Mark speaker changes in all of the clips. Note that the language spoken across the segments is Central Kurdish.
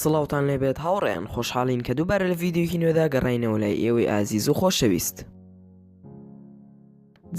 Speaker 1: سڵاوتان لێبێت هاوڕێیان خۆشحاڵین کە دووبارە لە ڤیدیۆکی نوێدا گەڕاینەوە لای ئێوەی ئازیز و خۆشەویست.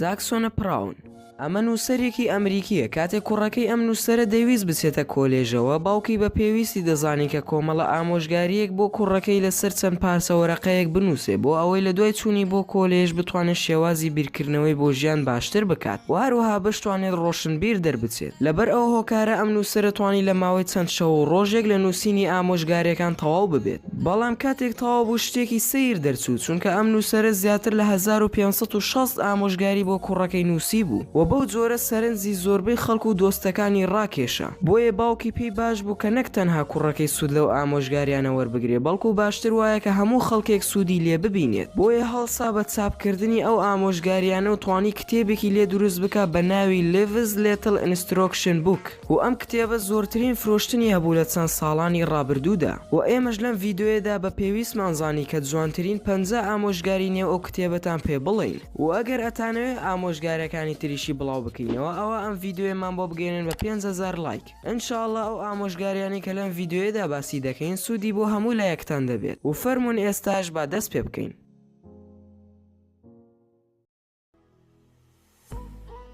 Speaker 1: جاکسۆنە پراون ئەمە نووسەرێکی ئەمریکیە. کاتێک کوڕەکەی ئەم نووسەرە دەیویست بچێتە کۆلێژەوە، باوکی بە پێویستی دەزانی کە کۆمەڵە ئامۆژگاریەک بۆ کوڕەکەی لەسەر چەند پارچە وەرەقەیەک بنووسێ بۆ ئەوەی لە دوای چوونی بۆ کۆلێژ بتوانێت شێوازی بیرکردنەوەی بۆ ژیان باشتر بکات و هەروەها بتوانێت ڕۆشنبیر دەربچێت. لەبەر ئەو هۆکارە ئەم نووسەرە توانی لە ماوەی چەند شەو و ڕۆژێک لە نووسینی ئامۆژگاریەکان تەواو ببێت. بەڵام کاتێک تەواو بوو شتێکی سەیر دەرچوو، چونکە ئەم نووسەرە زیاتر لە 1560 ئامۆژگاری بۆ کوڕەکەی نووسی بوو و بەو جۆرە سەرنجی زۆربەی خەڵک و دۆستەکانی ڕاکێشە. بۆیە باوکی پێی باش بوو کە نەک تەنها کوڕەکەی سوود لەو ئامۆژگاریانە وەربگرێ، بەڵکو باشتر وایە کە هەموو خەڵکێک سوودی لێ ببینێت. بۆیە هەڵسا بە چاپکردنی ئەو ئامۆژگاریانە و توانی کتێبێکی لێ دروست بکە بە ناوی Lives Little Instruction Book و ئەم کتێبە زۆرترین فرۆشتنی هەبوو لە چەند ساڵانی ڕابردوودا. و ئێمەش لەم ڤیدیۆیەدا بە پێویستمان زانی کە جوانترین 50 ئامۆژگاری نێو ئەو کتێبەتان پێ بڵین و ئەگەر ئەتانەوێت ئامۆژگارەکانی تریشی بڵاو بکەینەوە، ئەوە ئەم ڤیدیۆیەمان بۆ بگەێنن بە 5000 لایک. ئینشاءڵڵا ئەو ئامۆژگاریانی کە لەم ڤیدیۆیەدا باسی دەکەین سوودی بۆ هەموو لایەکتان دەبێت و فەرموون ئێستاش با دەست پێ بکەین.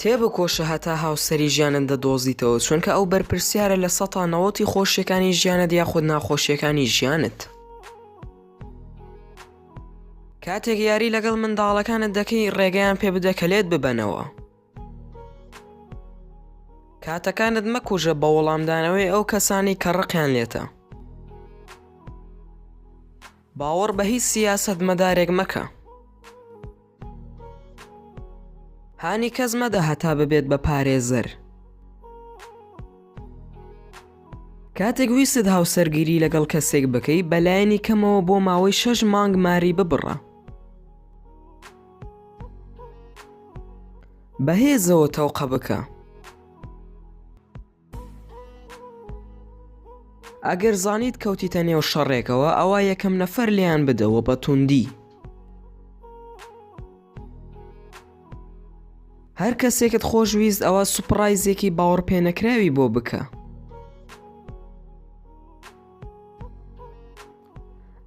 Speaker 1: تێبکۆشە هەتا هاوسەری ژیانت دەدۆزیتەوە، چونکە ئەو بەرپرسیارە لە 90% خۆشیەکانی ژیانت یاخود ناخۆشیەکانی ژیانت. کاتێک یاری لەگەڵ منداڵەکانت دەکەی، ڕێگەیان پێ بدە کە لێت ببەنەوە. کاتەکانت مەکوژە بە وەڵامدانەوەی ئەو کەسانی کە ڕقیان لێتە. باوەڕ بە هیچ سیاسەتمەدارێک مەکە. هانی کەس مەدە هەتا ببێت بە پارێزەر. کاتێک ویست هاوسەرگیری لەگەڵ کەسێک بکەی، بەلایەنی کەمەوە بۆ ماوەی 6 مانگ ماری ببڕە. بەهێزەوە تەوقە بکە. ئەگەر زانیت کەوتیتە نێو شەڕێکەوە، ئەوە یەکەم نەفەر لێیان بدەوە بە توندی. هەر کەسێکت خۆشویست ئەوە سوپڕایزێکی باوەڕ پێنەکراوی بۆ بکە.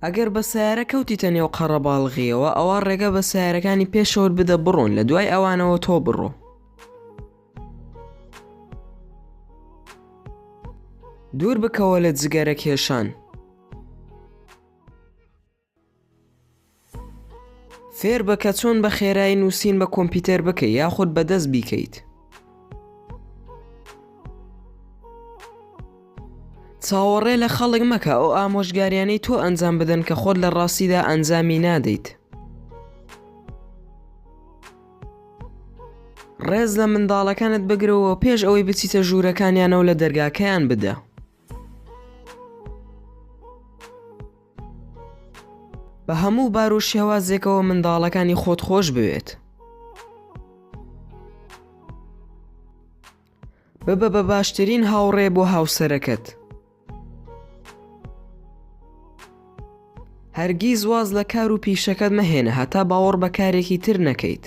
Speaker 1: ئەگەر بە سیارە کەوتیتە نێو قەڕەباڵغیەوە، ئەوە ڕێگە بە سیارەکانی پێشەوت بدە بڕۆن، لە دوای ئەوانەوە تۆ بڕۆ. دوور بکەوە لە جگەرە کێشان. فێر بکە چۆن بە خێرایی نووسین بە کۆمپیوتەر بکەی یاخود بەدەست بیکەیت. چاوەڕێ لە خەڵک مەکە ئەو ئامۆژگاریانەی تۆ ئەنجام بدەن کە خۆت لە ڕاستیدا ئەنجامی نادەیت. ڕێز لە منداڵەکانت بگرەوە پێش ئەوەی بچیتە ژوورەکانیانەوە لە دەرگاکەیان بدە. بە هەموو بار و شێوازێکەوە منداڵەکانی خۆت خۆش بوێت. ببە بە باشترین هاوڕێ بۆ هاوسەرەکەت. هەرگیز واز لە کار و پیشەکەت مەهێنە هەتا باوەڕ بە کارێکی تر نەکەیت.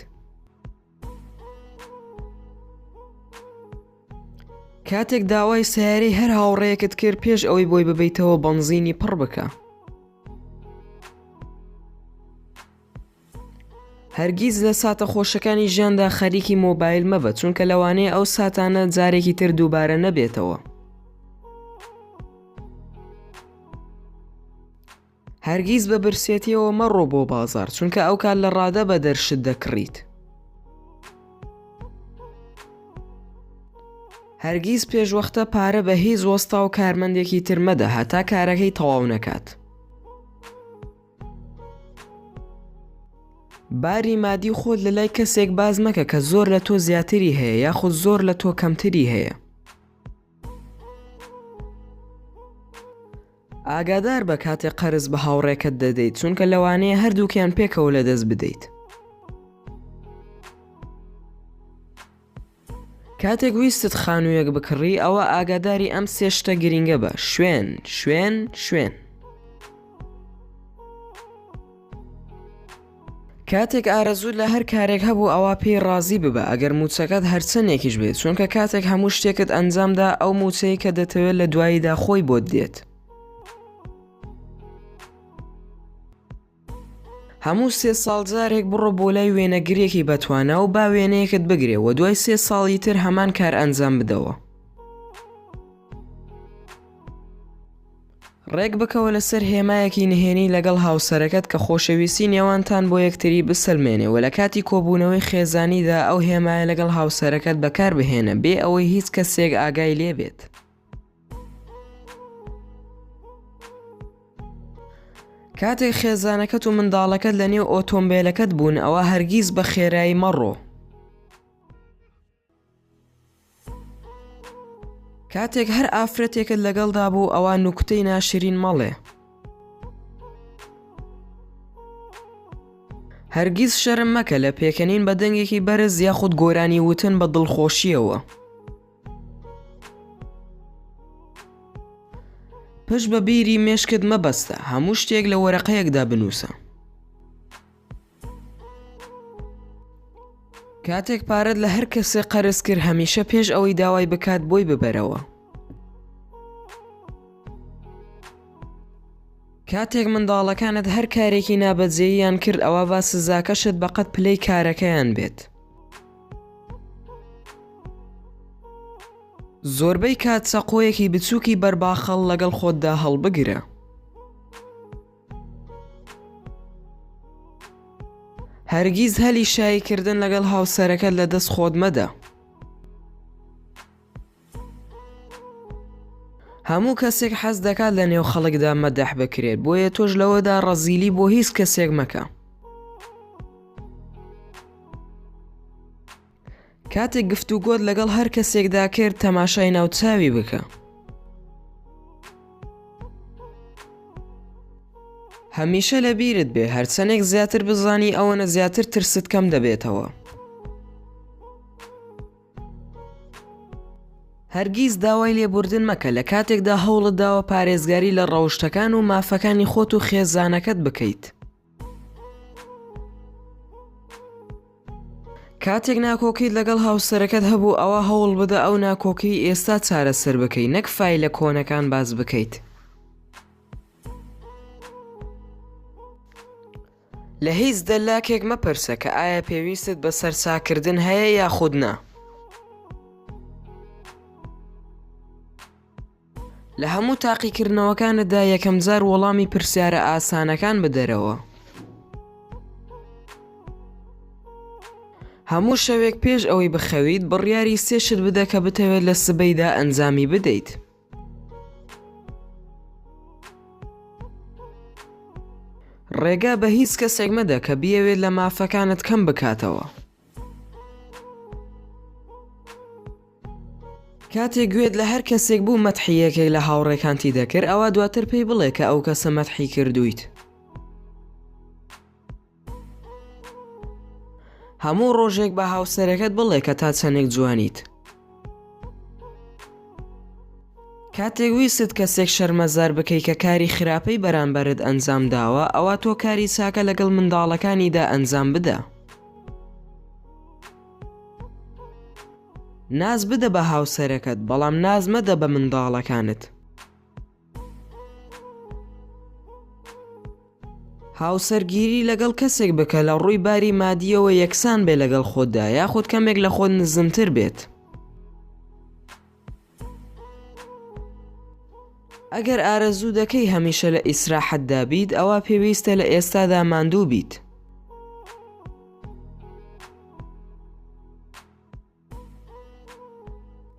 Speaker 1: کاتێک داوای سیارەی هەر هاوڕێیەکت کرد، پێش ئەوەی بۆی ببیتەوە بەنزینی پڕ بکە. هەرگیز لە ساتە خۆشەکانی ژیاندا خەریکی مۆبایل مەبە، چونکە لەوانەیە ئەو ساتانە جارێکی تر دووبارە نەبێتەوە. هەرگیز بە برسێتیەوە مەڕۆ بۆ بازار، چونکە ئەو کات لە ڕادە بە دەرشت دەکڕیت. هەرگیز پێشوەختە پارە بە هیچ وەستا و کارمەندێکی تر مەدە هەتا کارەکەی تەواو نەکات. باری مادی خۆت لە لای کەسێک باز مەکە کە زۆر لە تۆ زیاتری هەیە یاخود زۆر لە تۆ کەمتری هەیە. ئاگادار بە کاتێک قەرز بە هاوڕێکت دەدەیت، چونکە لەوانەیە هەردووکیان پێکەوە لە دەست بدەیت. کاتێک ویستت خانوویەک بکڕی، ئەوە ئاگاداری ئەم سێ شتە گرینگە بە: شوێن، شوێن، شوێن. کاتێک ئارەزوود لە هەر کارێک هەبوو ئەوە پێی ڕازی ببە ئەگەر موچەکەت هەرچەندێکیش بێت چونکە کاتێک هەموو شتێکت ئەنجامدا ئەو موچەی کە دەتەوێت لە دواییدا خۆی بۆت دێت. هەموو 3 ساڵ جارێک بڕۆ بۆ لای وێنەگرێکی بەتوانە و با وێنەیەکت بگرێ و دوای 3 ساڵی تر هەمان کار ئەنجام بدەوە. ڕێک بکەوە لەسەر هێمایەکی نهێنی لەگەڵ هاوسەرەکەت کە خۆشەویستی نێوانتان بۆ یەکتری بسەلمێنێ و لە کاتی کۆبوونەوەی خێزانیدا ئەو هێمایە لەگەڵ هاوسەرەکەت بەکار بهێنە بێ ئەوەی هیچ کەسێک ئاگای لێ بێت. کاتێک خێزانەکەت و منداڵەکەت لە نێو ئۆتۆمبیلەکەت بوون ئەوە هەرگیز بە خێرایی مەڕۆ. کاتێک هەر ئافرەتێکت لەگەڵدا بوو ئەوە نوکتەی ناشرین مەڵێ. هەرگیز شەرم مەکە لە پێکەنین بە دەنگێکی بەرز یاخود گۆرانی وتن بە دڵخۆشیەوە. پشت بە بیری مێشکت مەبەستە هەموو شتێک لە وەرەقەیەکدا بنووسە. کاتێک پارەت لە هەر کەسێک قەرز کرد هەمیشە پێش ئەوەی داوای بکات بۆی ببەرەوە. کاتێک منداڵەکانت هەر کارێکی نابەجێیان کرد ئەوە با سزاکەشت بەقەت پلەی کارەکەیان بێت. زۆربەی کات چەقۆیەکی بچووکی بەرباخەڵ لەگەڵ خۆتدا هەڵبگرە. هەرگیز هەلی شایکردن لەگەڵ هاوسەرەکەت لە دەست خۆت مەدە. هەموو کەسێک حەز دەکات لە نێو خەڵکدا مەدەح بکرێت بۆیە تۆش لەوەدا ڕەزیلی بۆ هیچ کەسێک مەکە. کاتێک گفتوگۆت لەگەڵ هەر کەسێکدا کرد تەماشای ناوچاوی بکە. هەمیشە لە بیرت بێ هەرچەندێک زیاتر بزانی ئەوەنە زیاتر ترست کەم دەبێتەوە. هەرگیز داوای لێبوردن مەکە لە کاتێکدا هەوڵت داوە پارێزگاری لە ڕەوشتەکان و مافەکانی خۆت و خێزانەکەت بکەیت. کاتێک ناکۆکیت لەگەڵ هاوسەرەکەت هەبوو ئەوە هەوڵ بدە ئەو ناکۆکیی ئێستا چارەسەر بکەیت نەک فایلە کۆنەکان باز بکەیت. لە هیچ دەلاکێک مەپرسە کە ئایا پێویستت بە سەرچاکردن هەیە یاخود نا. لە هەموو تاقیکردنەوەکانتدا یەکەم جار وەڵامی پرسیارە ئاسانەکان بدەرەوە. هەموو شەوێک پێش ئەوەی بخەویت بڕیاری 3 شت بدە کە بتەوێت لە سبەیدا ئەنجامی بدەیت. ڕێگا بە هیچ کەسێک مەدە کە بیەوێت لە مافەکانت کەم بکاتەوە. کاتێک گوێت لە هەر کەسێک بوو مەدحیەکێک لە هاوڕێکانتی دەکرد ئەوە دواتر پێی بڵێ کە ئەو کەسە مەدحی کردویت. هەموو ڕۆژێک بە هاوسەرەکەت بڵێ کە تا چەندێک جوانیت. کاتێک ویست کەسێک شەرمەزار بکەی کە کاری خراپەی بەرامبەرت ئەنجام داوە ئەوە تۆ کاری چاکە لەگەڵ منداڵەکانیدا ئەنجام بدە. ناز بدە بە هاوسەرەکەت بەڵام ناز مەدە بە منداڵەکانت. هاوسەرگیری لەگەڵ کەسێک بکە لە ڕووی باری مادیەوە یەکسان بێ لەگەڵ خۆتدا یاخود کەمێک لە خۆت نزمتر بێت. ئەگەر ئارەزوو دەکەی هەمیشە لە ئیسراحەتدا بیت ئەوە پێویستە لە ئێستادا ماندوو بیت.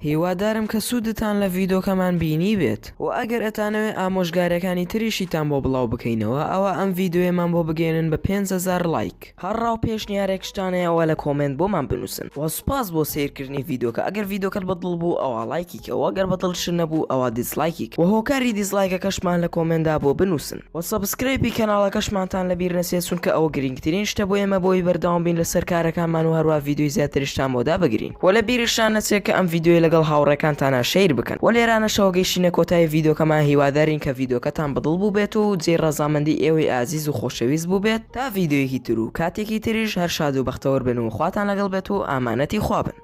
Speaker 1: هیوادارم کە سوودتان لە ڤیدۆکەمان بینی بێت و ئەگەر ئەتانەوێت ئامۆژگارەکانی تریشیتان بۆ بڵاو بکەینەوە ئەوە ئەم ڤیدۆیەمان بۆ بگەێنن بە 5,000 لایک. هەرڕاو پێشنیارێک شتانەیەوە لە کۆمنت بۆمان بنووسن. و سوپاس بۆ سیرکردنی ڤیدۆکە. ئەگەر ڤیدۆکەت بەدڵ بوو ئەوە لایکیکەوە ئەگەر بەدڵش نەبوو ئەوە دیسلایکیک و هۆکاری دیسلایکەکەشمان لە کۆمنتدا بۆ بنووسن و سەبسکرایبی کەناڵەکەشمانتان لەبیر نەچێت چونکە ئەوە گرنگترین شتە بۆ ئێمە بۆی بەردەوام بین لەسەر کارەکانمان و هەروە ڤیدۆی زیاتریشتان بۆدا بگرین و لە بیرشان نەچێت کە ئەم ڤیدۆی لەگەڵ لەگەڵ هاوڕێکانتانە شیر بکەن و لێرانە شەوەگەیشتنە کۆتایی ڤیدۆکەمان هیوادارین کە ڤیدۆکەتان بەدڵ بوو بێت و جێ ڕەزامەندی ئێوەی ئازیز و خۆشەویست بوو بێت تا ڤیدۆیەکی تر و کاتێکی تریش هەر شاد و بەختەوەر بن و خواتان لەگەڵ بێت و ئامانەتی خوا بن.